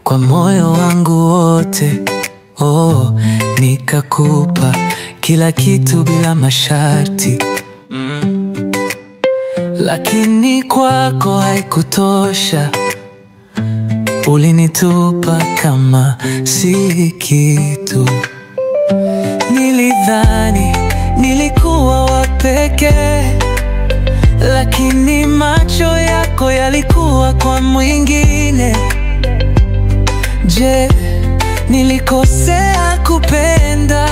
kwa moyo wangu wote. Oh, nikakupa kila kitu bila masharti. Lakini kwako haikutosha, ulinitupa kama si kitu. Nilidhani nilikuwa wa pekee, lakini macho yako yalikuwa kwa mwingine. Je, nilikosea kupenda,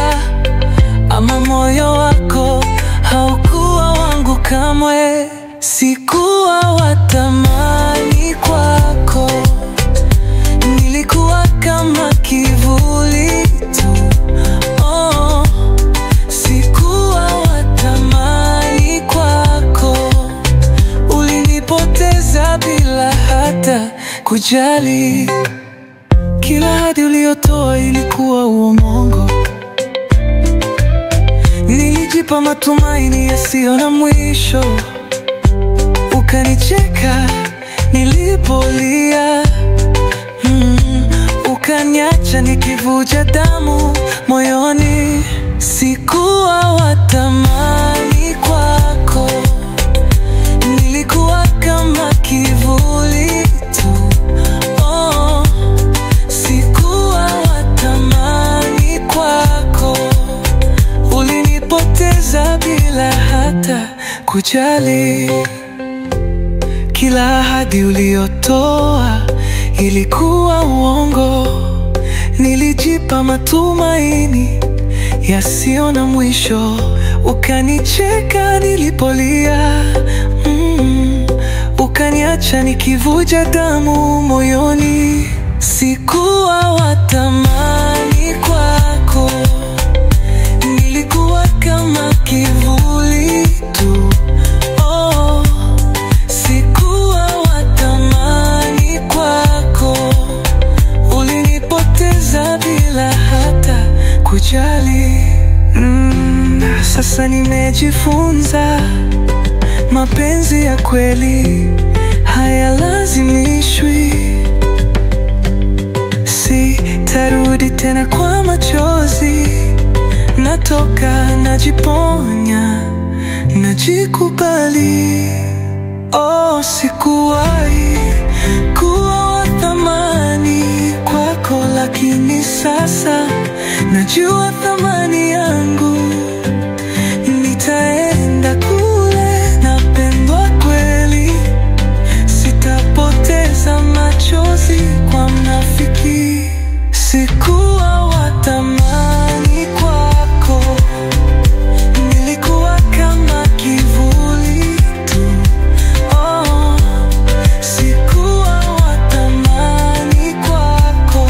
ama moyo wako haukuwa wangu kamwe? Sikuwa wa thamani kwako, nilikuwa kama kivuli tu. Oh, sikuwa wa thamani kwako, ulinipoteza bila hata kujali. Kila ahadi uliyotoa ilikuwa uongo. Nilijipa matumaini yasiyo na mwisho, ukanicheka nilipolia. Ukaniacha nikivuja damu moyoni. Sikuwa wa thamani kwako, nilikuwa kama kivuli tu. Oh, sikuwa wa thamani kwako, ulinipoteza bila hata kujali. Kila ahadi uliyotoa ilikuwa uongo. Nilijipa matumaini yasiyo na mwisho, ukanicheka nilipolia. Ukaniacha nikivuja damu moyoni. Sikuwa wa thamani kwako, nilikuwa kama kivuli tu. Oh, sikuwa wa thamani kwako, ulinipoteza bila hata kujali. Sasa nimejifunza, mapenzi ya kweli hayalazimishwi. Sitarudi tena kwa machozi, natoka najiponya, najikubali. Oh, sikuwahi kuwa wa thamani kwako, lakini sasa najua thamani yangu. Nitaenda kule napendwa kweli, sitapoteza machozi kwa mnafiki. Sikuwa wa thamani kwako, nilikuwa kama kivuli tu. Oh, sikuwa wa thamani kwako,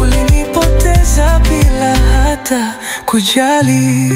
ulinipoteza bila hata kujali.